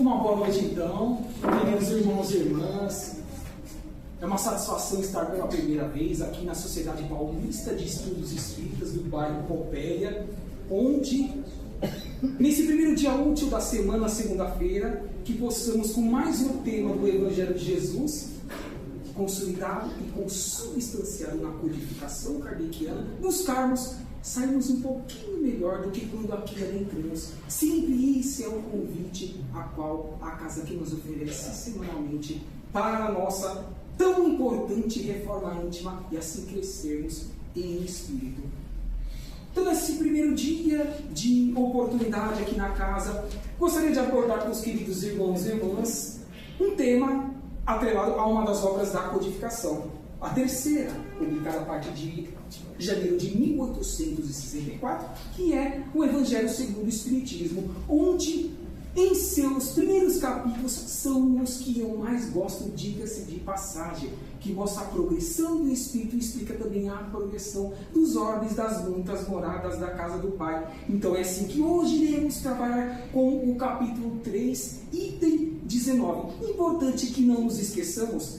Uma boa noite então, queridos irmãos e irmãs. É uma satisfação estar pela primeira vez aqui na Sociedade Paulista de Estudos Espíritas do bairro Pompeia, onde, nesse primeiro dia útil da semana, segunda-feira, que possamos, com mais um tema do Evangelho de Jesus, consolidado e consubstanciado na codificação kardeciana, buscarmos sairmos um pouquinho melhor do que quando aqui adentramos. Sempre esse é o convite a qual a casa que nos oferece semanalmente para a nossa tão importante reforma íntima e assim crescermos em espírito. Então, nesse primeiro dia de oportunidade aqui na casa, gostaria de abordar com os queridos irmãos e irmãs um tema atrelado a uma das obras da codificação. A terceira, publicada a partir de janeiro de 1864, que é o Evangelho segundo o Espiritismo, onde, em seus primeiros capítulos, são os que eu mais gosto, diga-se de passagem, que mostra a progressão do Espírito e explica também a progressão dos orbes das muitas moradas da casa do Pai. Então é assim que hoje iremos trabalhar com o capítulo 3, item 19. Importante que não nos esqueçamos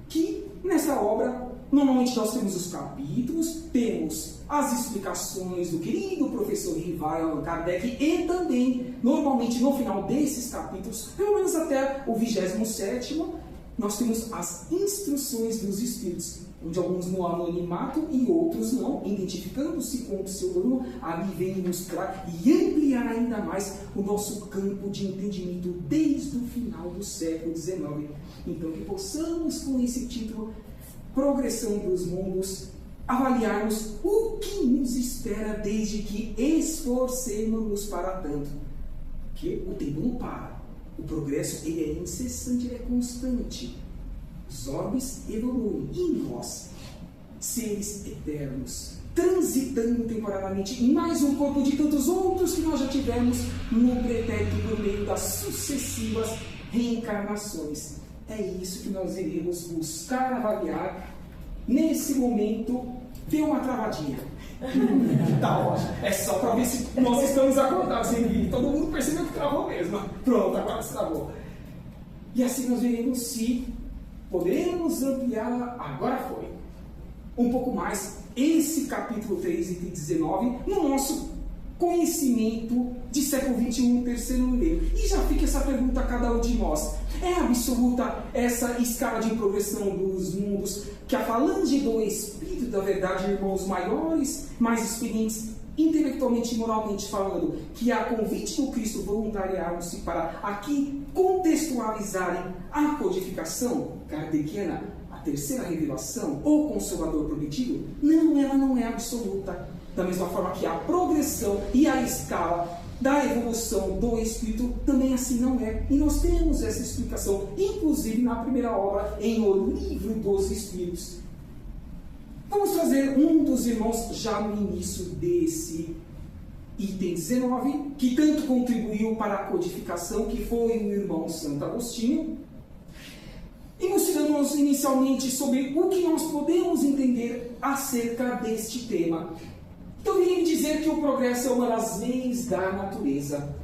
que nessa obra, normalmente nós temos os capítulos, temos as explicações do querido professor Rivail Allan Kardec e também, normalmente no final desses capítulos, pelo menos até o 27º, nós temos as instruções dos Espíritos, onde alguns no anonimato e outros não, identificando-se com o pseudônimo, ali vem mostrar e ampliar ainda mais o nosso campo de entendimento desde o final do século XIX. Então, que possamos, com esse título, Progressão dos Mundos, avaliarmos o que nos espera desde que esforcemos-nos para tanto. Porque o tempo não para. O progresso ele é incessante, ele é constante. Os orbes evoluem e nós, seres eternos, transitando temporariamente em mais um corpo de tantos outros que nós já tivemos no pretérito por meio das sucessivas reencarnações. É isso que nós iremos buscar avaliar nesse momento. Deu uma travadinha. Tá ótimo. É só para ver se nós estamos acordados, hein? Todo mundo percebeu que travou mesmo. Pronto, agora se travou. E assim nós veremos se podemos ampliar, agora foi, um pouco mais esse capítulo 3, item 19, no nosso conhecimento de século XXI, terceiro milênio. E já fica essa pergunta a cada um de nós. É absoluta essa escala de progressão dos mundos que a falange do Espírito da Verdade, irmãos maiores, mais experientes, intelectualmente e moralmente falando, que a convite do Cristo voluntariaram-se para aqui contextualizarem a codificação kardeciana, a terceira revelação, ou consolador prometido? Não, ela não é absoluta. Da mesma forma que a progressão e a escala da evolução do Espírito também assim não é. E nós temos essa explicação, inclusive na primeira obra, em O Livro dos Espíritos. Vamos trazer um dos irmãos já no início desse item 19, que tanto contribuiu para a codificação, que foi o irmão Santo Agostinho, elucidando-nos inicialmente sobre o que nós podemos entender acerca deste tema. Então, vim dizer que o progresso é uma das leis da natureza.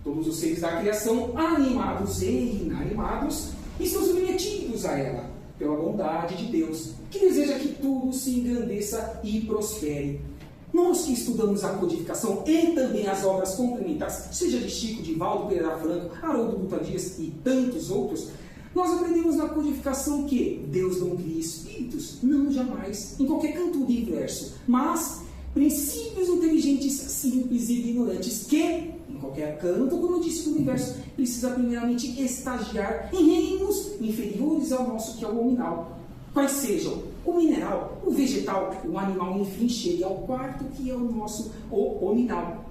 Todos os seres da criação, animados e inanimados, estão submetidos a ela, pela bondade de Deus, que deseja que tudo se engrandeça e prospere. Nós que estudamos a codificação e também as obras complementares, seja de Chico, de Valdo Pereira Franco, Haroldo Dutra Dias e tantos outros, nós aprendemos na codificação que Deus não cria espíritos, não jamais, em qualquer canto do universo, mas princípios inteligentes, simples e ignorantes que, em qualquer canto, como eu disse, do universo, precisa primeiramente estagiar em reinos inferiores ao nosso, que é o hominal. Quais sejam o mineral, o vegetal, o animal, enfim, chega ao quarto, que é o nosso, o hominal.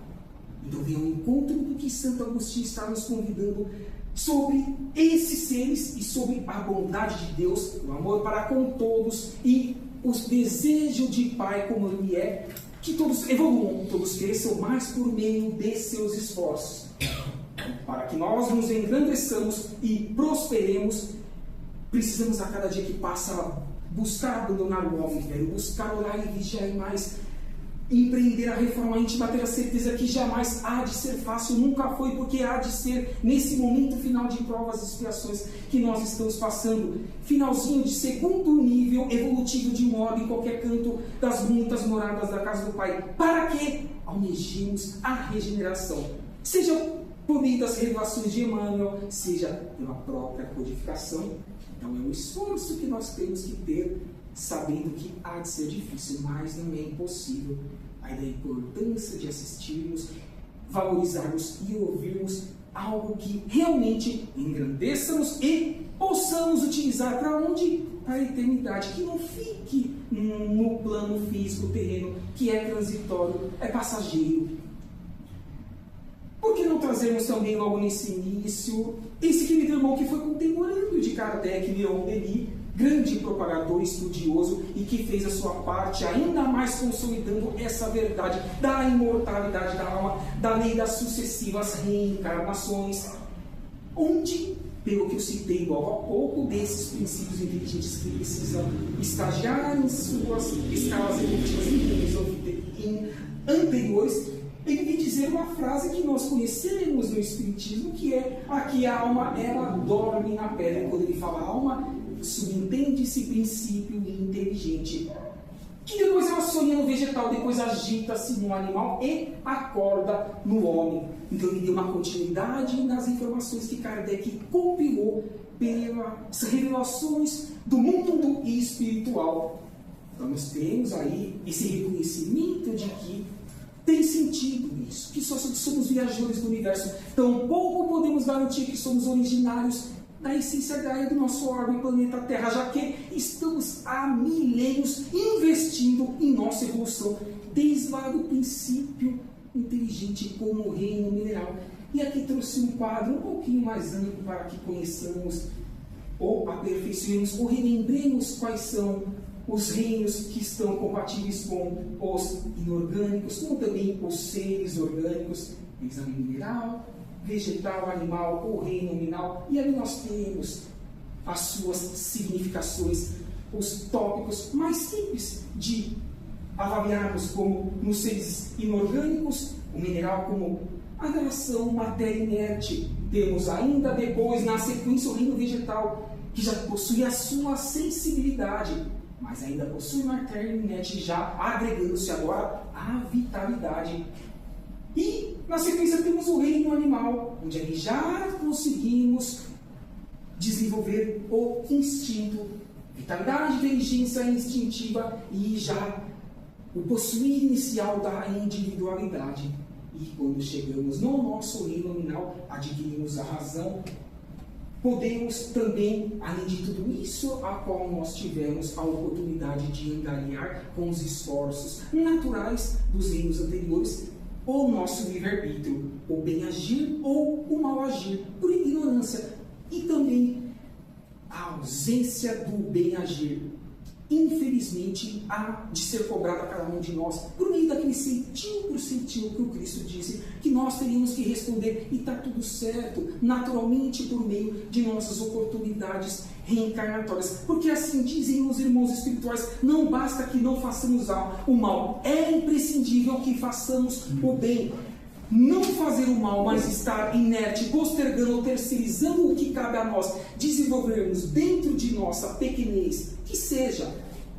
Então vem ao encontro do que Santo Agostinho está nos convidando sobre esses seres e sobre a bondade de Deus, o amor para com todos e os desejos de Pai como Ele é, que todos evoluam, todos cresçam mais por meio de seus esforços. Para que nós nos engrandeçamos e prosperemos, precisamos a cada dia que passa buscar abandonar o homem velho, buscar orar e vigiar mais empreender a reforma íntima, ter a certeza que jamais há de ser fácil, nunca foi, porque há de ser nesse momento final de provas e expiações que nós estamos passando. Finalzinho de segundo nível evolutivo de um orbe em qualquer canto das muitas moradas da casa do Pai. Para que almejemos a regeneração? Seja por meio das revelações de Emmanuel, seja pela própria codificação. Então é um esforço que nós temos que ter, sabendo que há de ser difícil, mas não é impossível. Aí da importância de assistirmos, valorizarmos e ouvirmos algo que realmente engrandeçamos e possamos utilizar para onde? Para a eternidade, que não fique no plano físico, terreno, que é transitório, é passageiro. Por que não trazermos também logo nesse início esse querido irmão que foi contemporâneo de Kardec, Leon Denis, grande propagador, estudioso, e que fez a sua parte, ainda mais consolidando essa verdade da imortalidade da alma, da lei das sucessivas reencarnações, onde, pelo que eu citei logo há pouco, desses princípios inteligentes que precisam estagiar em suas escalas evolutivas anteriores, ele vem dizer uma frase que nós conhecemos no Espiritismo, que é: aqui a alma, ela dorme na pedra. Quando ele fala alma, subentende-se princípio inteligente, que depois ela sonha no vegetal, depois agita-se no animal e acorda no homem. Então ele deu uma continuidade nas informações que Kardec compilou pelas revelações do mundo espiritual. Então nós temos aí esse reconhecimento de que tem sentido isso, que só somos viajores do universo. Tampouco podemos garantir que somos originários da essência gaia do nosso orbe planeta Terra, já que estamos há milênios investindo em nossa evolução, desde lá do princípio inteligente como o reino mineral. E aqui trouxe um quadro um pouquinho mais amplo para que conheçamos, ou aperfeiçoemos, ou relembremos quais são os reinos que estão compatíveis com os inorgânicos, como também os seres orgânicos, exame mineral, vegetal, animal ou reino nominal. E ali nós temos as suas significações, os tópicos mais simples de avaliarmos, como nos seres inorgânicos, o mineral como a relação matéria inerte. Temos ainda depois, na sequência, o reino vegetal, que já possui a sua sensibilidade, mas ainda possui matéria inerte, já agregando-se agora à vitalidade. E na sequência temos o reino animal, onde ali já conseguimos desenvolver o instinto, vitalidade, inteligência instintiva e já o possuir inicial da individualidade. E quando chegamos no nosso reino nominal, adquirimos a razão. Podemos também, além de tudo isso, a qual nós tivemos a oportunidade de angariar com os esforços naturais dos reinos anteriores, o nosso livre-arbítrio, o bem agir ou o mal agir, por ignorância, e também a ausência do bem agir. Infelizmente, há de ser cobrada a cada um de nós, por meio daquele centinho por centinho que o Cristo disse, que nós teríamos que responder, e está tudo certo, naturalmente, por meio de nossas oportunidades reencarnatórias. Porque assim dizem os irmãos espirituais, não basta que não façamos o mal, é imprescindível que façamos o bem. Não fazer o mal, mas estar inerte, postergando ou terceirizando o que cabe a nós desenvolvermos dentro de nossa pequenez, que seja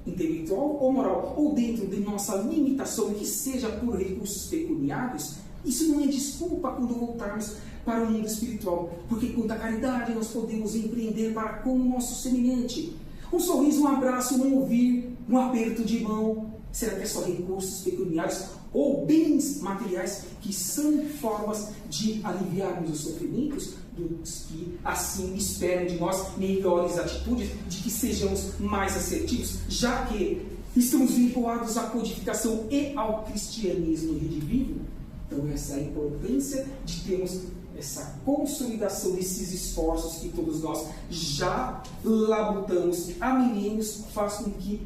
intelectual ou moral, ou dentro de nossa limitação, que seja por recursos pecuniários, isso não é desculpa quando voltarmos para o mundo espiritual, porque quanto à caridade nós podemos empreender para com o nosso semelhante. Um sorriso, um abraço, um ouvir, um aperto de mão. Será que é só recursos pecuniários ou bens materiais que são formas de aliviarmos os sofrimentos dos que assim esperam de nós melhores atitudes, de que sejamos mais assertivos, já que estamos vinculados à codificação e ao cristianismo redivivo? Então essa é a importância de termos essa consolidação desses esforços que todos nós já labutamos há milênios, faz com que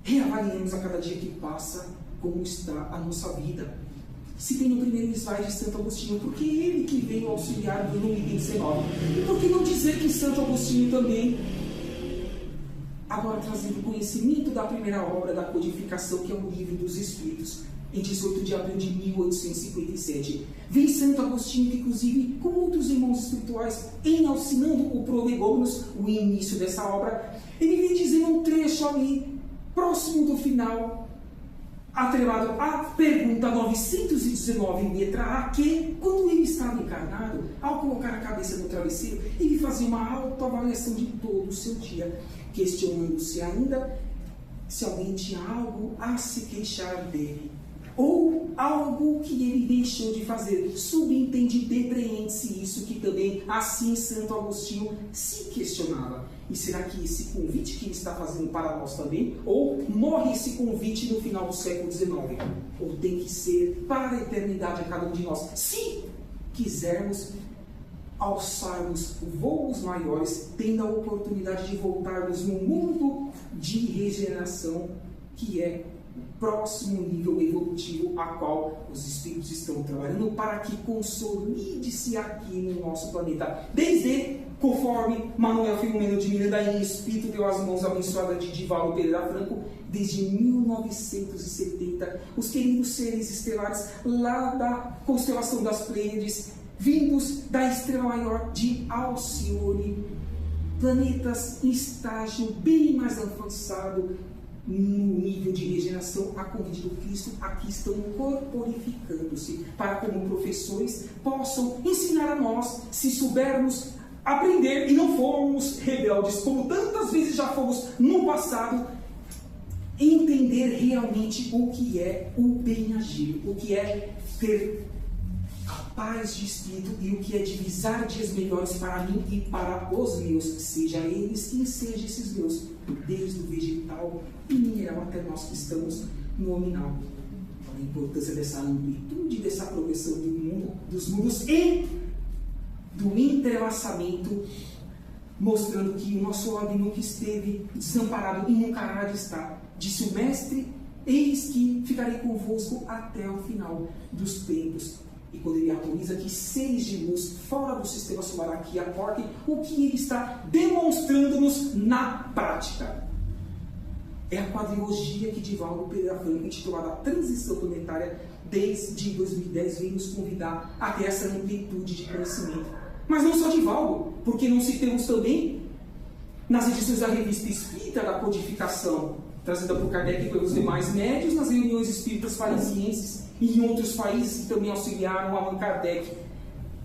reavaliemos a cada dia que passa como está a nossa vida. Se tem no primeiro slide de Santo Agostinho, porque ele que veio auxiliar no item 19. E por que não dizer que Santo Agostinho também, agora trazendo conhecimento da primeira obra da codificação, que é o Livro dos Espíritos, em 18 de abril de 1857. Vem Santo Agostinho, que inclusive, com outros irmãos espirituais, enalcinando o Prolegômenos, o início dessa obra, ele vem dizendo um trecho ali, próximo do final, atrelado à pergunta 919, letra A, que, quando ele estava encarnado, ao colocar a cabeça no travesseiro, ele fazia uma autoavaliação de todo o seu dia, questionando-se ainda se alguém tinha algo a se queixar dele, ou algo que ele deixou de fazer. Subentende, depreende-se isso, que também assim Santo Agostinho se questionava. E será que esse convite que ele está fazendo para nós também, ou morre esse convite no final do século XIX, ou tem que ser para a eternidade a cada um de nós, se quisermos alçarmos voos maiores, tendo a oportunidade de voltarmos no mundo de regeneração, que é o próximo nível evolutivo a qual os espíritos estão trabalhando para que consolide-se aqui no nosso planeta. Desde, conforme Manuel Filomeno de Miranda em Espírito deu as mãos abençoadas de Divaldo Pereira Franco, desde 1970, os queridos seres estelares lá da constelação das Pleiades, vindos da estrela maior de Alcione, planetas em estágio bem mais avançado no nível de regeneração, a convite do Cristo, aqui estão corporificando-se, para como professores possam ensinar a nós, se soubermos aprender e não formos rebeldes, como tantas vezes já fomos no passado, entender realmente o que é o bem agir, o que é ter paz de espírito e o que é divisar dias melhores para mim e para os meus, seja eles quem sejam esses meus, desde o vegetal e mineral até nós que estamos no nominal. Então, a importância dessa amplitude, dessa progressão do mundo, dos mundos e do entrelaçamento, mostrando que o nosso ordem nunca esteve desamparado e nunca há de estar. Disse o Mestre: eis que ficarei convosco até o final dos tempos. E quando ele atualiza que seres de luz fora do sistema solar aqui aportem, o que ele está demonstrando-nos na prática é a quadrilogia que Divaldo Pereira Franco, intitulada Transição Planetária, desde 2010 vem nos convidar a ter essa amplitude de conhecimento. Mas não só Divaldo, porque não citamos também nas edições da Revista Espírita da Codificação, trazida por Kardec e pelos demais médios, nas reuniões espíritas parisienses e em outros países que também auxiliaram Allan Kardec.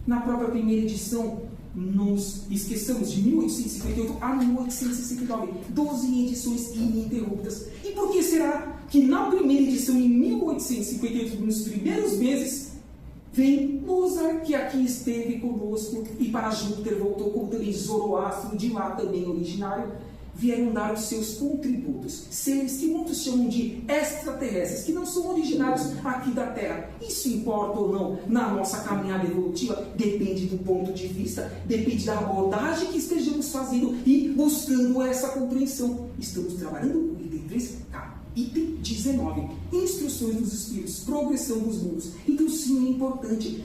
Na própria primeira edição, nos esqueçamos de 1858 a 1869, 12 edições ininterruptas. E por que será que na primeira edição, em 1858, nos primeiros meses, vem Mozart, que aqui esteve conosco, e para Júpiter voltou, como também Zoroastro, de lá também originário, vieram dar os seus contributos, seres que muitos chamam de extraterrestres, que não são originários aqui da Terra. Isso importa ou não na nossa caminhada evolutiva? Depende do ponto de vista, depende da abordagem que estejamos fazendo e buscando essa compreensão. Estamos trabalhando com o item 3, item 19, instruções dos espíritos, progressão dos mundos. Então sim, é importante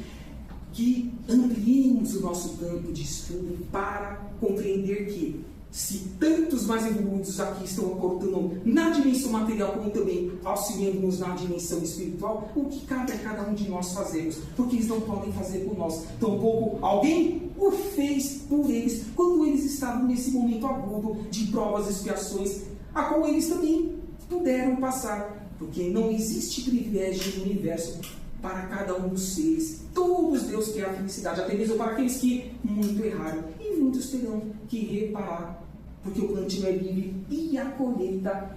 que ampliemos o nosso campo de estudo para compreender que se tantos mais evoluídos aqui estão aportando na dimensão material, como também auxiliando-nos na dimensão espiritual, o que cabe a cada um de nós fazermos, porque eles não podem fazer por nós. Tampouco alguém o fez por eles, quando eles estavam nesse momento agudo de provas e expiações, a qual eles também puderam passar, porque não existe privilégio no universo para cada um dos seres. Todos Deus quer a felicidade, até mesmo para aqueles que muito erraram, e muitos terão que reparar, porque o plantio é livre e a colheita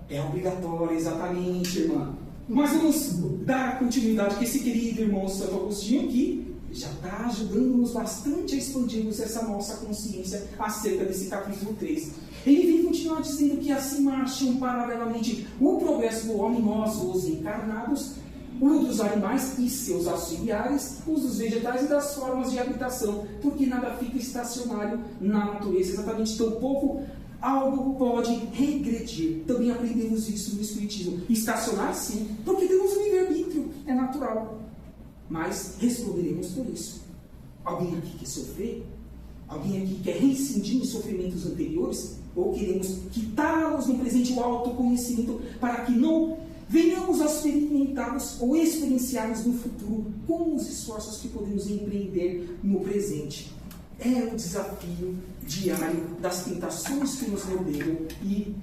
é obrigatória, exatamente, irmã. Mas vamos dar continuidade que esse querido irmão Santo Agostinho aqui já está ajudando-nos bastante a expandirmos essa nossa consciência acerca desse capítulo 3. Ele vem continuar dizendo que assim marcham paralelamente o progresso do homem, nós, os encarnados, o dos animais e seus auxiliares, os dos vegetais e das formas de habitação, porque nada fica estacionário na natureza, exatamente tão pouco algo pode regredir. Também aprendemos isso no Espiritismo. Estacionar sim, porque temos um livre-arbítrio, é natural. Mas responderemos por isso. Alguém aqui quer sofrer? Alguém aqui quer rescindir os sofrimentos anteriores? Ou queremos quitá-los no presente o autoconhecimento para que não venhamos a experimentá-los ou experienciá-los no futuro com os esforços que podemos empreender no presente. É o desafio diário das tentações que nos rodeiam e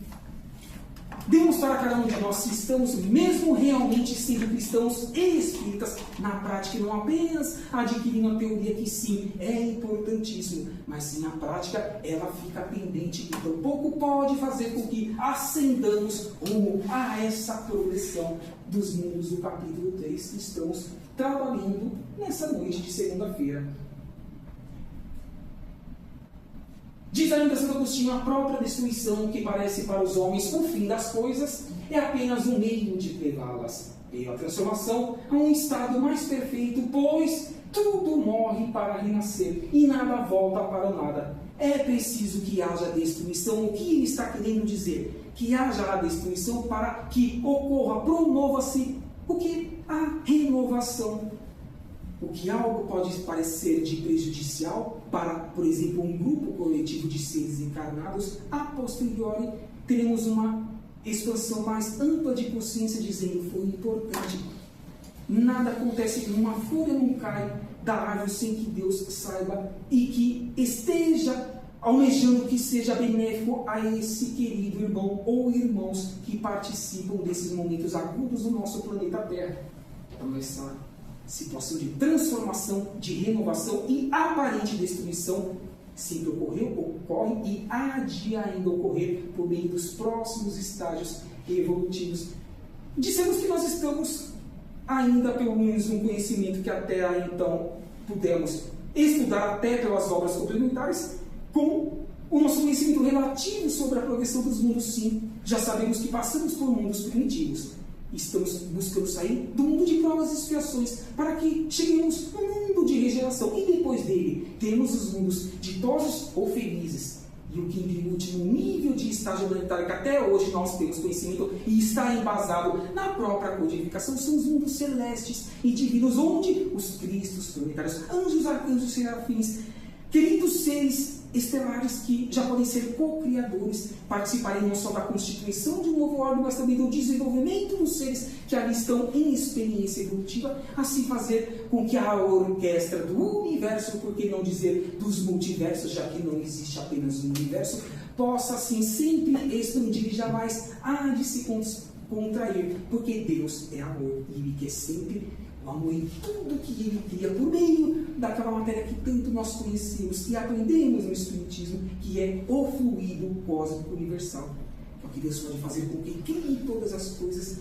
demonstrar a cada um de nós se estamos mesmo realmente sendo cristãos e espíritas na prática, e não apenas adquirindo a teoria que sim, é importantíssimo, mas sim na prática ela fica pendente e tampouco pode fazer com que ascendamos rumo a essa progressão dos mundos do capítulo 3 que estamos trabalhando nessa noite de segunda-feira. Diz ainda Santo Agostinho, a própria destruição que parece para os homens o fim das coisas é apenas um meio de levá-las pela transformação a um estado mais perfeito, pois tudo morre para renascer e nada volta para o nada. É preciso que haja destruição. O que ele está querendo dizer? Que haja a destruição para que ocorra, promova-se o que? A renovação. O que algo pode parecer de prejudicial para, por exemplo, um grupo coletivo de seres encarnados, a posteriori teremos uma expansão mais ampla de consciência dizendo foi importante. Nada acontece, uma folha não cai da árvore sem que Deus saiba e que esteja almejando que seja benéfico a esse querido irmão ou irmãos que participam desses momentos agudos do nosso planeta Terra. Então, essa situação de transformação, de renovação e aparente destruição sempre ocorreu, ocorre e há de ainda ocorrer por meio dos próximos estágios evolutivos. Dissemos que nós estamos ainda, pelo menos, um conhecimento que até aí, então, pudemos estudar até pelas obras complementares, com o nosso conhecimento relativo sobre a progressão dos mundos, sim. Já sabemos que passamos por mundos primitivos. Estamos buscando sair do mundo de provas e expiações para que cheguemos no mundo de regeneração. E depois dele, temos os mundos ditosos ou felizes. E o que em último nível de estágio planetário que até hoje nós temos conhecimento e está embasado na própria codificação são os mundos celestes e divinos, onde os cristos planetários, anjos, arcanjos, serafins, queridos seres estelares que já podem ser co-criadores, participarem não só da constituição de um novo órgão, mas também do desenvolvimento dos seres que ali estão em experiência evolutiva, assim fazer com que a orquestra do universo, por que não dizer dos multiversos, já que não existe apenas um universo, possa assim sempre expandir e jamais há de se contrair, porque Deus é amor e Ele quer sempre o amor em tudo que Ele cria, por meio daquela matéria que tanto nós conhecemos e aprendemos no Espiritismo, que é o fluido cósmico universal. É o que Deus pode fazer com que crie todas as coisas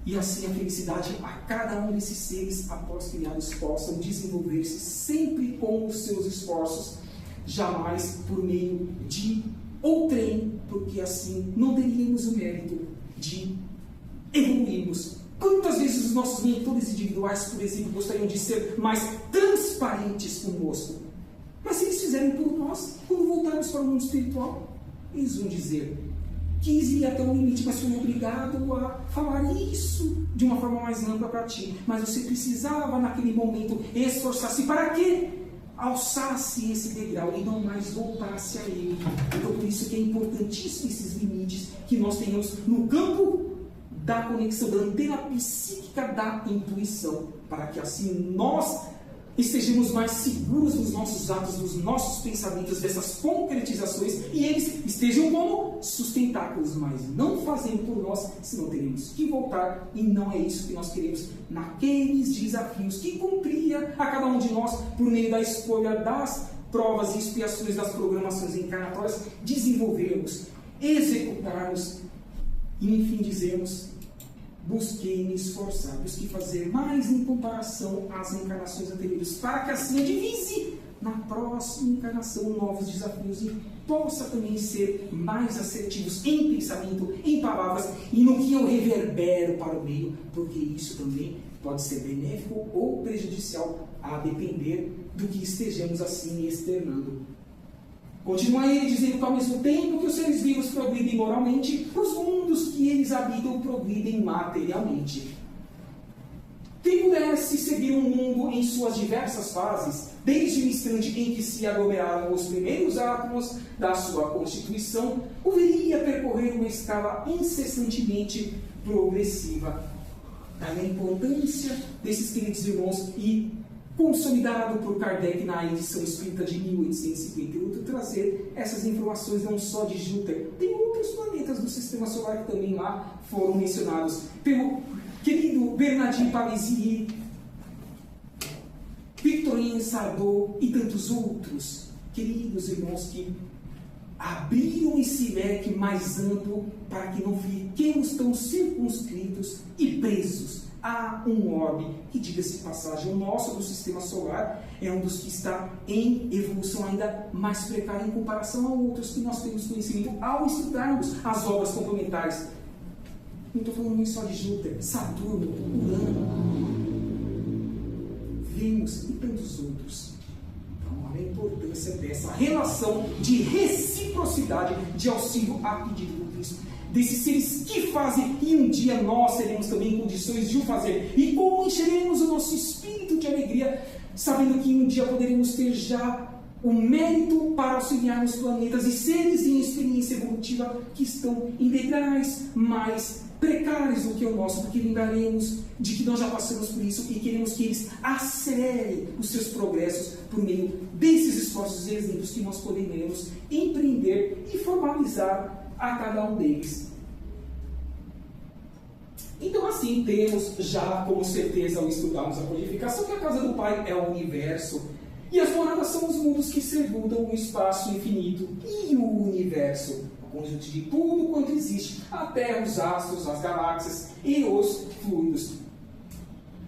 e assim a felicidade a cada um desses seres, após criados, possam desenvolver-se sempre com os seus esforços, jamais por meio de outrem, porque assim não teríamos o mérito de evoluirmos. Quantas vezes os nossos mentores individuais, por exemplo, gostariam de ser mais transparentes conosco? Mas se eles fizerem por nós, quando voltarmos para o mundo espiritual, eles vão dizer: quis ir até o limite, mas fui obrigado a falar isso de uma forma mais ampla para ti. Mas você precisava, naquele momento, esforçar-se para quê? Alçasse esse degrau e não mais voltasse a ele. Então, por isso que é importantíssimo esses limites que nós tenhamos no campo da conexão, da antena psíquica da intuição, para que assim nós estejamos mais seguros dos nossos atos, dos nossos pensamentos, dessas concretizações, e eles estejam como sustentáculos, mas não fazendo por nós, senão teremos que voltar, e não é isso que nós queremos naqueles desafios que cumpria a cada um de nós por meio da escolha das provas e expiações das programações encarnatórias, desenvolvermos, executarmos e enfim dizermos: busquei me esforçar, busquei fazer mais em comparação às encarnações anteriores, para que assim divise na próxima encarnação novos desafios e possa também ser mais assertivos em pensamento, em palavras e no que eu reverbero para o meio, porque isso também pode ser benéfico ou prejudicial, a depender do que estejamos assim externando. Continua ele dizendo que ao mesmo tempo que os seres vivos progridem moralmente, os mundos que eles habitam progridem materialmente. Quem pudesse seguir um mundo em suas diversas fases, desde o instante em que se aglomeraram os primeiros átomos da sua constituição, o veria percorrer uma escala incessantemente progressiva. Daí a importância desses queridos irmãos e consolidado por Kardec na edição espírita de 1858, trazer essas informações não só de Júpiter, tem outros planetas do Sistema Solar que também lá foram mencionados pelo querido Bernardino Palissy, Victorine Sardou e tantos outros queridos irmãos que abriram esse leque mais amplo para que não fiquemos tão circunscritos e presos a um orbe que, diga-se de passagem, o nosso do Sistema Solar é um dos que está em evolução ainda mais precária em comparação a outros que nós temos conhecimento ao estudarmos as obras complementares. Não estou falando nem só de Júpiter, Saturno, Urano, Vênus e tantos outros. Então, olha a importância dessa relação de reciprocidade, de auxílio a pedido do Cristo. Desses seres que fazem, e um dia nós teremos também condições de o fazer. E como encheremos o nosso espírito de alegria, sabendo que um dia poderemos ter já o mérito para auxiliar nos planetas e seres em experiência evolutiva que estão em degraus mais precários do que o nosso, porque lembraremos de que nós já passamos por isso e queremos que eles acelerem os seus progressos por meio desses esforços e exemplos que nós poderemos empreender e formalizar a cada um deles. Então, assim, temos já como certeza ao estudarmos a codificação que a casa do Pai é o universo e as moradas são os mundos que circundam o espaço infinito e o universo, o conjunto de tudo quanto existe, a Terra, os astros, as galáxias e os fluidos.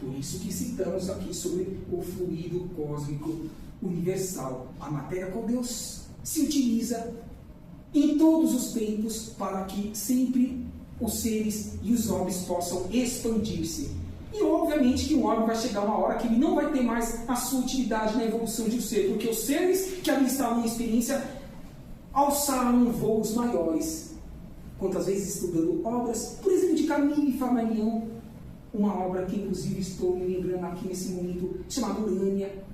Por isso que citamos aqui sobre o fluido cósmico universal, a matéria com Deus se utiliza em todos os tempos para que sempre os seres e os orbes possam expandir-se. E obviamente que um orbe vai chegar uma hora que ele não vai ter mais a sua utilidade na evolução de um ser, porque os seres que ali estavam em experiência alçaram voos maiores. Quantas vezes estudando obras, por exemplo, de Camille Flammarion, uma obra que inclusive estou me lembrando aqui nesse momento, chamada Urânia,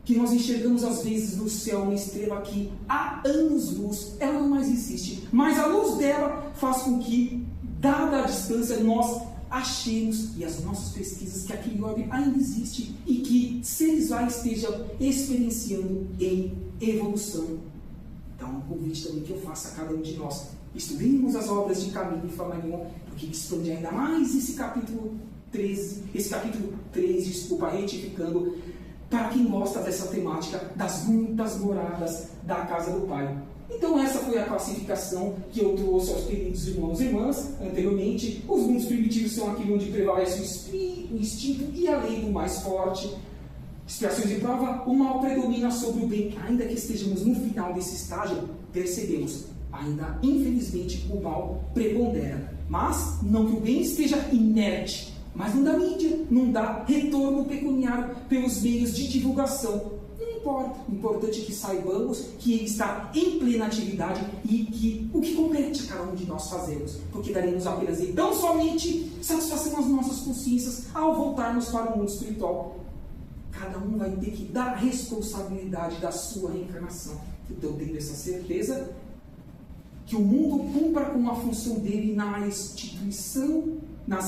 que nós enxergamos às vezes no céu uma estrela que há anos-luz, ela não mais existe, mas a luz dela faz com que, dada a distância, nós achemos, e as nossas pesquisas, que aquele orbe ainda existe e que seres lá estejam experienciando em evolução. Então, um convite também que eu faço a cada um de nós. Estudemos as obras de Camille Flammarion, porque expande ainda mais esse capítulo 13, retificando, para quem gosta dessa temática das muitas moradas da casa do Pai. Então essa foi a classificação que eu trouxe aos queridos irmãos e irmãs anteriormente. Os mundos primitivos são aquele onde prevalece o instinto e a lei do mais forte. Expiações de prova, o mal predomina sobre o bem. Ainda que estejamos no final desse estágio, percebemos, ainda infelizmente o mal prepondera. Mas não que o bem esteja inerte, mas não dá mídia, não dá retorno pecuniário pelos meios de divulgação. Não importa. O importante é que saibamos que ele está em plena atividade e que o que compete a cada um de nós fazemos. Porque daremos apenas e tão somente satisfação às nossas consciências ao voltarmos para o mundo espiritual. Cada um vai ter que dar a responsabilidade da sua reencarnação. Então, tendo essa certeza, que o mundo cumpra com a função dele nas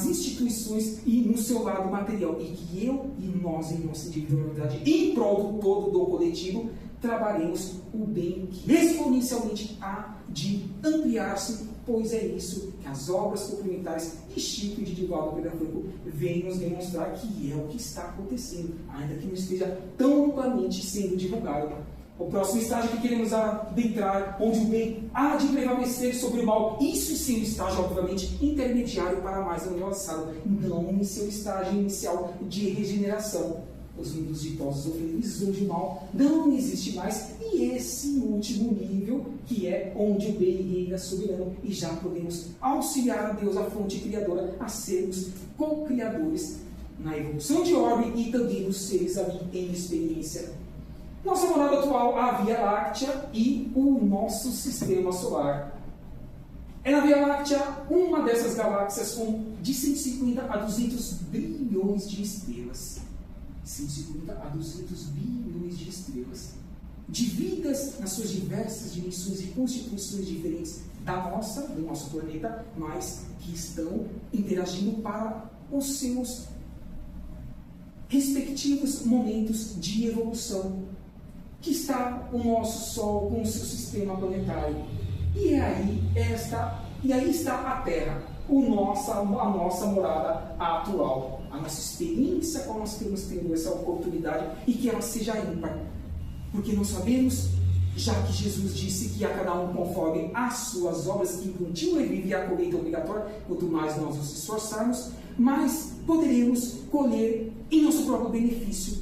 instituições e no seu lado material, e que eu e nós, em nossa individualidade, em prol do todo do coletivo, trabalhemos o bem que exponencialmente há de ampliar-se, pois é isso que as obras complementares de Chico e de Divaldo Pereira Franco vêm nos demonstrar que é o que está acontecendo, ainda que não esteja tão amplamente sendo divulgado. O próximo estágio que queremos adentrar, onde o bem há de prevalecer sobre o mal, isso sim é um estágio, obviamente, intermediário para mais avançado, não em seu estágio inicial de regeneração. Os mundos ditosos ou felizes, onde o mal não existe mais, e esse último nível, que é onde o bem reina soberano, e já podemos auxiliar a Deus, a fonte criadora, a sermos co-criadores na evolução de orbe e também dos seres ali em experiência. Nossa morada atual, a Via Láctea e o nosso Sistema Solar. É na Via Láctea uma dessas galáxias com de 150 a 200 bilhões de estrelas. 150 a 200 bilhões de estrelas. de vidas nas suas diversas dimensões e constituições diferentes do nosso planeta, mas que estão interagindo para os seus respectivos momentos de evolução, que está o nosso Sol com o seu sistema planetário. E aí está a Terra, a nossa morada atual, a nossa experiência, qual nós temos tendo essa oportunidade, e que ela seja ímpar. Porque não sabemos, já que Jesus disse que a cada um conforme as suas obras, que incluem o levir e a colheita obrigatória, quanto mais nós nos esforçarmos, mais poderemos colher em nosso próprio benefício,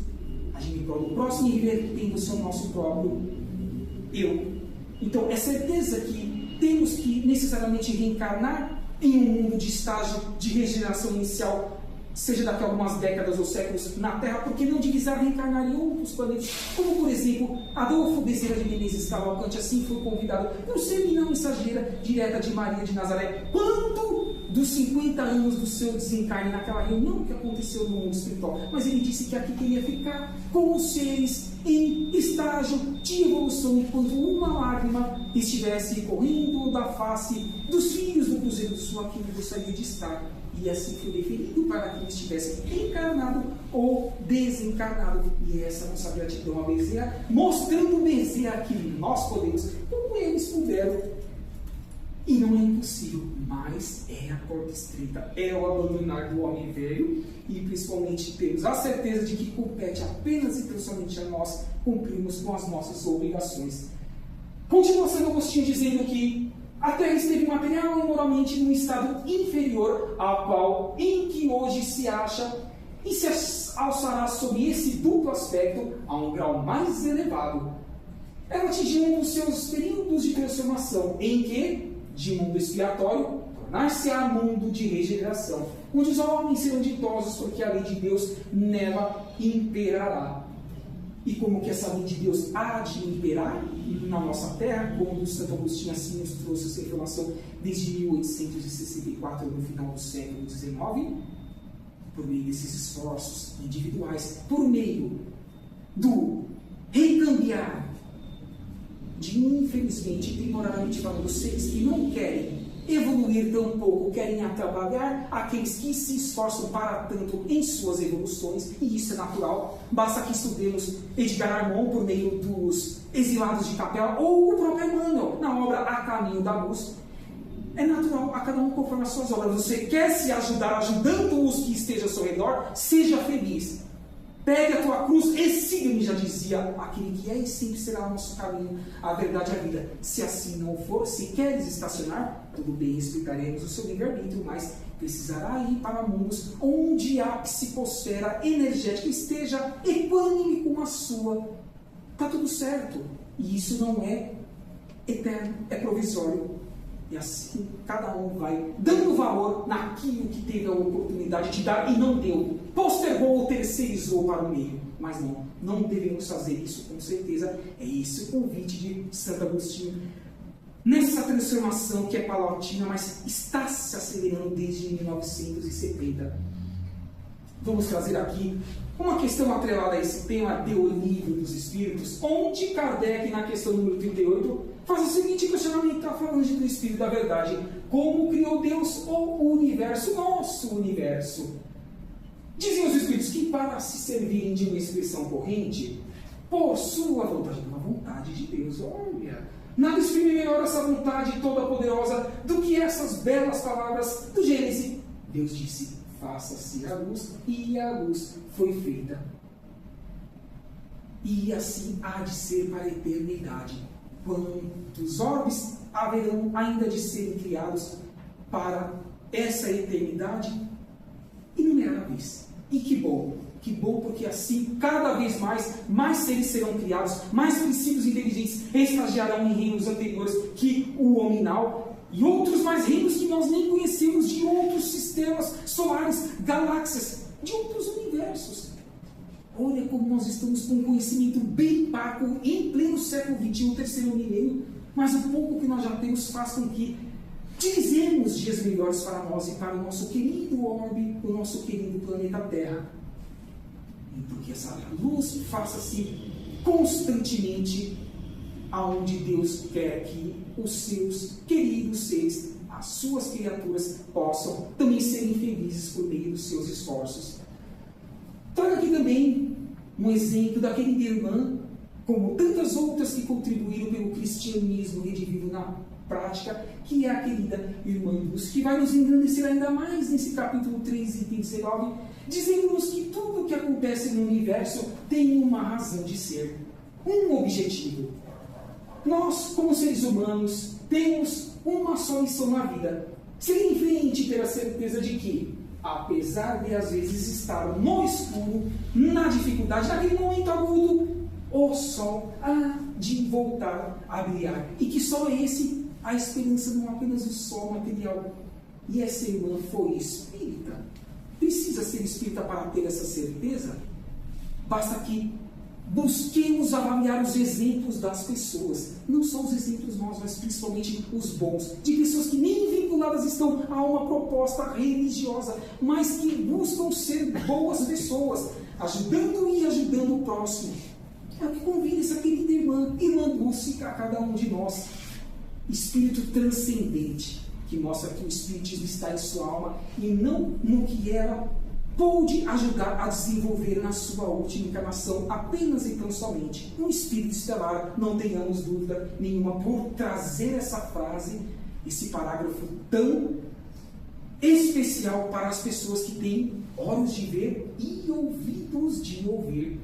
agindo em prol do próximo e revertendo-se ao nosso próprio eu. Então, é certeza que temos que necessariamente reencarnar em um mundo de estágio de regeneração inicial, seja daqui a algumas décadas ou séculos na Terra, porque não divisar reencarnar em outros planetas, como por exemplo Adolfo Bezerra de Menezes Cavalcante assim foi convidado por ser minha mensageira direta de Maria de Nazaré, quanto dos 50 anos do seu desencarne naquela reunião que aconteceu no mundo espiritual, mas ele disse que aqui queria ficar com os seres em estágio de evolução, enquanto uma lágrima estivesse correndo da face dos filhos do Cruzeiro do Sul, aqui ele gostaria de estar. E assim foi definido para que ele estivesse encarnado ou desencarnado. E essa nossa gratidão a Bezerra, mostrando Bezerra que nós podemos, como eles puderam. E não é impossível, mas é a porta estreita, é o abandonar do homem velho, e principalmente temos a certeza de que compete apenas e tão somente a nós cumprirmos com as nossas obrigações. Continua Santo Agostinho dizendo que a Terra esteve material e moralmente num estado inferior ao qual em que hoje se acha, e se alçará sob esse duplo aspecto a um grau mais elevado. Ela atingiu um dos seus períodos de transformação, em que, de mundo expiatório, tornar-se-á mundo de regeneração, onde os homens serão ditosos porque a lei de Deus nela imperará. E como que essa lei de Deus há de imperar na nossa Terra, como o Santo Agostinho assim nos trouxe essa informação desde 1864, no final do século XIX, por meio desses esforços individuais, por meio do recambiar de, infelizmente, temporariamente falando, seres que não querem evoluir tão pouco, querem atrapalhar aqueles que se esforçam para tanto em suas evoluções, e isso é natural. Basta que estudemos Edgar Armand por meio dos Exilados de Capela, ou o próprio Emmanuel, na obra A Caminho da Luz. É natural, a cada um conforme as suas obras. Você quer se ajudar ajudando os que estejam ao seu redor? Seja feliz. Pegue a tua cruz e siga-me, já dizia aquele que é e sempre será o nosso caminho, a verdade e a vida. Se assim não for, se queres estacionar, tudo bem, respeitaremos o seu livre-arbítrio, mas precisará ir para mundos onde a psicosfera energética esteja equânime com a sua. Está tudo certo. E isso não é eterno, é provisório. E assim, cada um vai dando valor naquilo que teve a oportunidade de dar e não deu. Postergou ou terceirizou para o meio. Mas não devemos fazer isso, com certeza. É esse o convite de Santo Agostinho. Nessa transformação que é paulatina, mas está se acelerando desde 1970. Vamos trazer aqui uma questão atrelada a esse tema do Livro dos Espíritos, onde Kardec, na questão número 38, faz o seguinte questionamento, está falando do Espírito da Verdade. Como criou Deus o universo, nosso universo? Dizem os Espíritos que para se servirem de uma expressão corrente, por sua vontade, pela vontade de Deus, olha, nada exprime melhor essa vontade toda poderosa do que essas belas palavras do Gênesis. Deus disse, faça-se a luz, e a luz foi feita. E assim há de ser para a eternidade. Quantos orbes haverão ainda de serem criados para essa eternidade? Inumeráveis. E que bom porque assim, cada vez mais seres serão criados, mais princípios inteligentes estagiarão em reinos anteriores que o hominal, e outros mais reinos que nós nem conhecemos, de outros sistemas solares, galáxias, de outros universos. Olha como nós estamos com um conhecimento bem parco em pleno século XXI, terceiro milênio, mas o pouco que nós já temos faz com que dizemos dias melhores para nós e para o nosso querido orbe, o nosso querido planeta Terra. Então que essa luz faça-se constantemente aonde Deus quer que os seus queridos seres, as suas criaturas, possam também serem felizes por meio dos seus esforços. Trago aqui também um exemplo da querida irmã, como tantas outras que contribuíram pelo cristianismo redivivo na prática, que é a querida irmã Luz, que vai nos engrandecer ainda mais nesse capítulo 3, item 19, dizendo-nos que tudo o que acontece no universo tem uma razão de ser, um objetivo. Nós, como seres humanos, temos uma só missão na vida: seguir em frente e ter a certeza de que, apesar de às vezes estar no escuro, na dificuldade, naquele momento agudo, o sol há de voltar a brilhar. E que só esse, a esperança, não apenas o sol material. E essa irmã foi espírita. Precisa ser espírita para ter essa certeza? Basta que busquemos avaliar os exemplos das pessoas. Não só os exemplos nossos, mas principalmente os bons. De pessoas que nem vinculadas estão a uma proposta religiosa, mas que buscam ser boas pessoas, ajudando e ajudando o próximo. É o que convida essa querida irmã Lúcia, a cada um de nós. Espírito transcendente, que mostra que o espiritismo está em sua alma e não no que ela pôde ajudar a desenvolver na sua última encarnação, apenas e tão somente. Um espírito estelar, não tenhamos dúvida nenhuma, por trazer essa frase, esse parágrafo tão especial para as pessoas que têm olhos de ver e ouvidos de ouvir.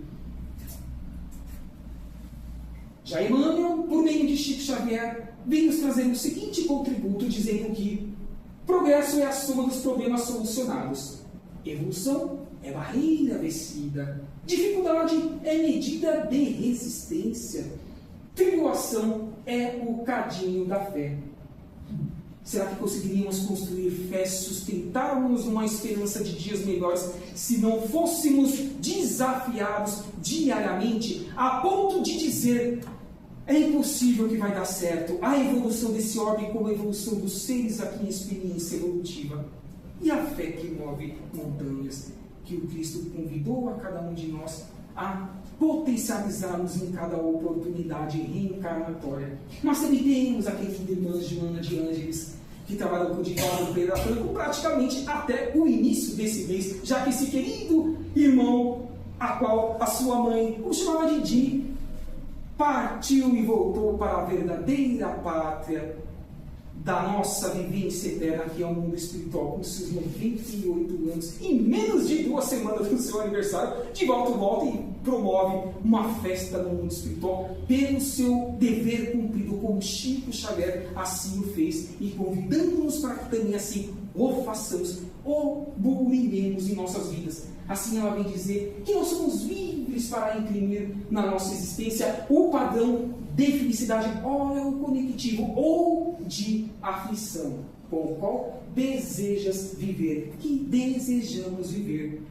Já Emmanuel, por meio de Chico Xavier, vem nos trazer o seguinte contributo, dizendo que progresso é a soma dos problemas solucionados. Evolução é barreira vencida. Dificuldade é medida de resistência. Tribulação é o cadinho da fé. Será que conseguiríamos construir fé, sustentarmos uma esperança de dias melhores, se não fôssemos desafiados diariamente, a ponto de dizer: é impossível que vai dar certo a evolução desse orbe como a evolução dos seres aqui em experiência evolutiva? E a fé que move montanhas, que o Cristo convidou a cada um de nós a potencializarmos em cada oportunidade reencarnatória. Nós também temos a querida irmã Joana de Ângeles, que trabalhou com o Divaldo Pereira Franco praticamente até o início desse mês, já que esse querido irmão, a qual a sua mãe o chamava de Di, partiu e voltou para a verdadeira pátria da nossa vivência eterna, que é o mundo espiritual, com seus 98 anos, em menos de 2 semanas do seu aniversário, Divaldo volta e promove uma festa no mundo espiritual, pelo seu dever cumprido, como Chico Xavier assim o fez, e convidando-nos para que também assim o façamos, o buriremos em nossas vidas. Assim ela vem dizer que nós somos livres para imprimir na nossa existência o padrão de felicidade, ou é o conectivo, ou de aflição, com o qual desejas viver, que desejamos viver.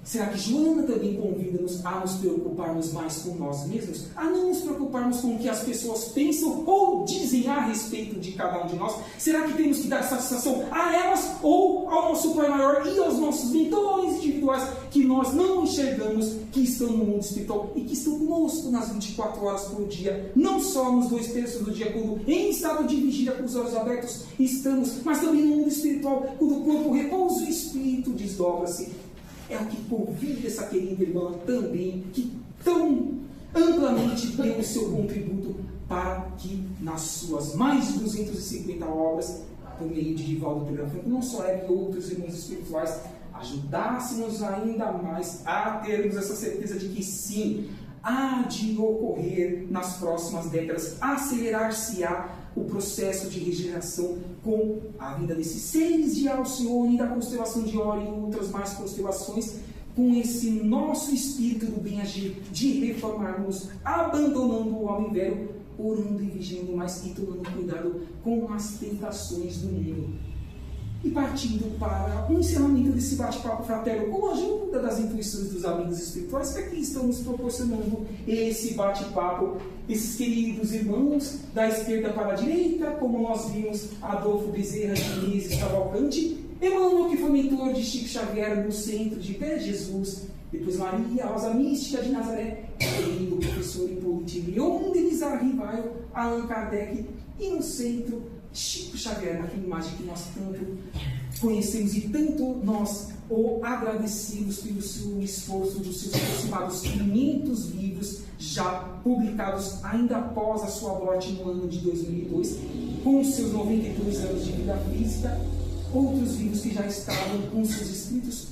Será que Joana também convida-nos a nos preocuparmos mais com nós mesmos? A não nos preocuparmos com o que as pessoas pensam ou dizem a respeito de cada um de nós? Será que temos que dar satisfação a elas ou ao nosso Pai Maior e aos nossos mentores individuais que nós não enxergamos, que estão no mundo espiritual e que estão conosco nas 24 horas por dia, não só nos 2/3 do dia, quando em estado de vigília com os olhos abertos estamos, mas também no mundo espiritual, quando o corpo repousa e o espírito desdobra-se. É o que convida essa querida irmã também, que tão amplamente deu o seu contributo para que nas suas mais de 250 obras, por meio de Divaldo Pereira Franco, não só ela e outros irmãos espirituais, ajudássemos ainda mais a termos essa certeza de que sim, há de ocorrer nas próximas décadas, acelerar-se-á o processo de regeneração com a vinda desses seres de Alcione, da constelação de Órion e outras mais constelações, com esse nosso espírito do bem-agir, de reformarmos, abandonando o homem velho, orando e vigiando mais e tomando cuidado com as tentações do mundo. E partindo para o encerramento desse bate-papo fraterno, com a ajuda das intuições dos amigos espirituais, que aqui estão nos proporcionando esse bate-papo, esses queridos irmãos, da esquerda para a direita, como nós vimos Adolfo Bezerra de Menezes Cavalcante, Emmanuel, que foi mentor de Chico Xavier no centro de Pé Jesus, Depois Maria Rosa Mística de Nazaré, querido professor Hipólito Leon Denis Arrivaio, Allan Kardec, e no centro, Chico Xavier, naquela imagem que nós tanto conhecemos e tanto nós o agradecemos pelo seu esforço dos seus aproximados 500 livros já publicados ainda após a sua morte no ano de 2002, com seus 92 anos de vida física. Outros livros que já estavam com seus escritos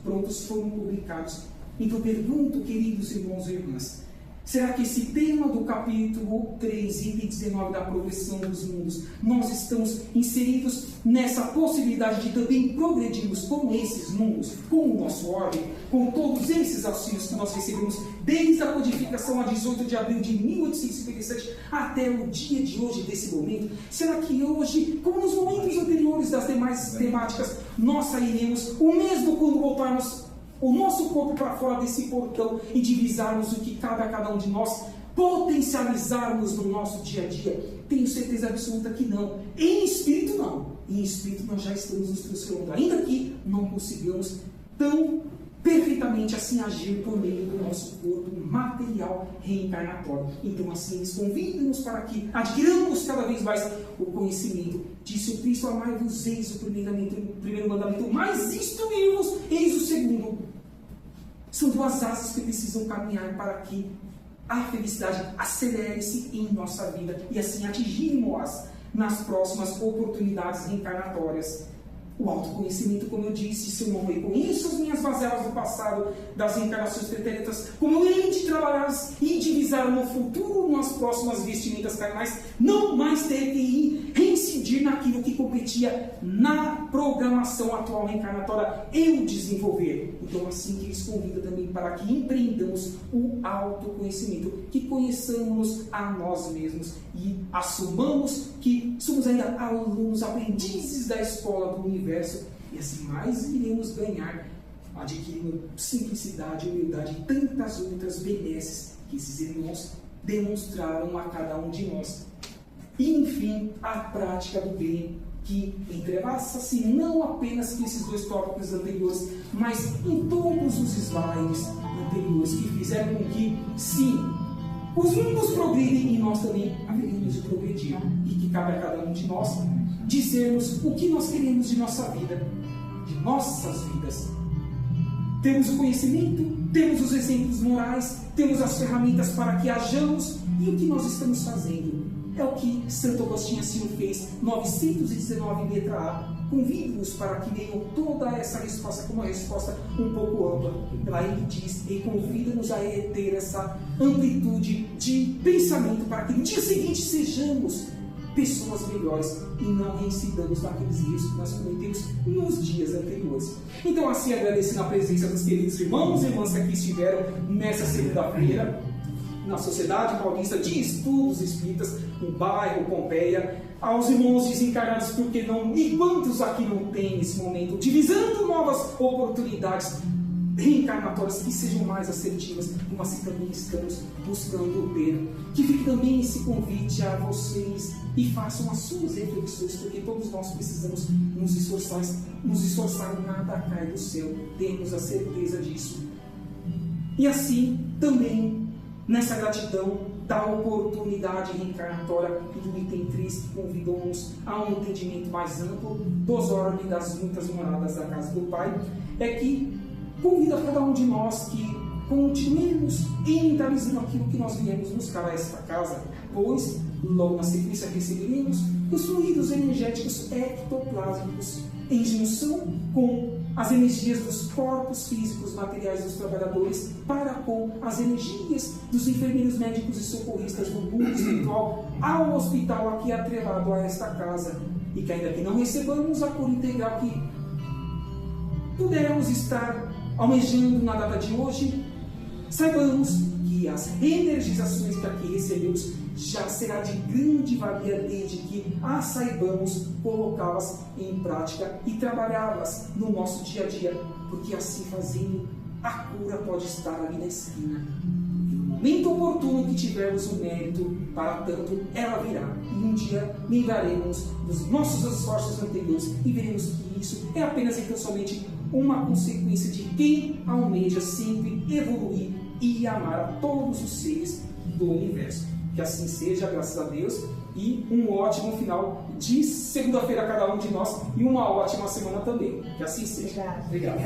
prontos foram publicados. Então pergunto, queridos irmãos e irmãs, será que esse tema do capítulo 3, item 19 da progressão dos mundos, nós estamos inseridos nessa possibilidade de também progredirmos com esses mundos, com o nosso ordem, com todos esses auxílios que nós recebemos desde a codificação a 18 de abril de 1857 até o dia de hoje, desse momento? Será que hoje, como nos momentos anteriores das demais temáticas, nós sairemos o mesmo quando voltarmos o nosso corpo para fora desse portão e divisarmos o que cabe a cada um de nós, potencializarmos no nosso dia a dia? Tenho certeza absoluta que não. Em espírito, não. Em espírito, nós já estamos nos transformando, ainda que não consigamos tão perfeitamente assim agir por meio do nosso corpo material reencarnatório. Então, assim, eles convidam-nos para que adquiramos cada vez mais o conhecimento. Disse o Cristo: amai-vos, eis o primeiro mandamento, mas instruí-vos, eis o segundo. São duas asas que precisam caminhar para que a felicidade acelere-se em nossa vida e assim atingirmos-as nas próximas oportunidades reencarnatórias. O autoconhecimento, como eu disse, se eu não reconheço as minhas mazelas do passado, das reencarnações pretéritas, como eu hei de trabalhá-las e divisar no futuro nas próximas vestimentas carnais, não mais ter que reincidir naquilo que competia na programação atual reencarnatória eu desenvolver. Então, assim que eles convidam também para que empreendamos o autoconhecimento, que conheçamos a nós mesmos e assumamos que somos ainda alunos, aprendizes da escola do universo, e assim mais iremos ganhar, adquirindo simplicidade, humildade e tantas outras benesses que esses irmãos demonstraram a cada um de nós. E, enfim, a prática do bem, que entrelaça-se não apenas com esses dois tópicos anteriores, mas em todos os slides anteriores, que fizeram com que, sim, os mundos progridem e nós também haveremos de progredir. E que cabe a cada um de nós dizermos o que nós queremos de nossa vida, de nossas vidas. Temos o conhecimento, temos os exemplos morais, temos as ferramentas para que hajamos, e o que nós estamos fazendo? É o que Santo Agostinho assim fez, 919, letra A. Convido-os para que leiam toda essa resposta como uma resposta um pouco ampla. Lá ele diz e convida-nos a ter essa amplitude de pensamento para que no dia seguinte sejamos pessoas melhores e não reincidamos naqueles erros que nós cometemos nos dias anteriores. Então, assim, agradecendo a presença dos queridos irmãos e irmãs que aqui estiveram nessa segunda-feira, na Sociedade Paulista de Estudos Espíritas, no bairro Pompeia, aos irmãos desencarnados, porque não, e quantos aqui não têm nesse momento, utilizando novas oportunidades reencarnatórias que sejam mais assertivas, como assim também estamos buscando ter. Que fique também esse convite a vocês e façam as suas reflexões, porque todos nós precisamos nos esforçar, nada cai do céu, temos a certeza disso. E assim também, nessa gratidão da oportunidade reencarnatória e do item 3, que convidam-nos a um entendimento mais amplo dos ordens das muitas moradas da casa do Pai, é que convida cada um de nós que continuemos mentalizando aquilo que nós viemos buscar a esta casa, pois logo na sequência receberemos os fluidos energéticos ectoplásmicos em junção com as energias dos corpos físicos materiais dos trabalhadores para com as energias dos enfermeiros, médicos e socorristas do mundo espiritual ao hospital aqui atrelado a esta casa, e que ainda que não recebamos a cura integral que pudermos estar almejando na data de hoje, saibamos que as reenergizações que aqui recebemos já será de grande valia desde que as saibamos colocá-las em prática e trabalhá-las no nosso dia a dia, porque assim fazendo, a cura pode estar ali na esquina. E no momento oportuno que tivermos o mérito para tanto, ela virá. E um dia lembraremos dos nossos esforços anteriores e veremos que isso é apenas e tão somente uma consequência de quem almeja sempre evoluir e amar a todos os seres do universo. Que assim seja, graças a Deus, e um ótimo final de segunda-feira a cada um de nós e uma ótima semana também. Que assim seja. Obrigado.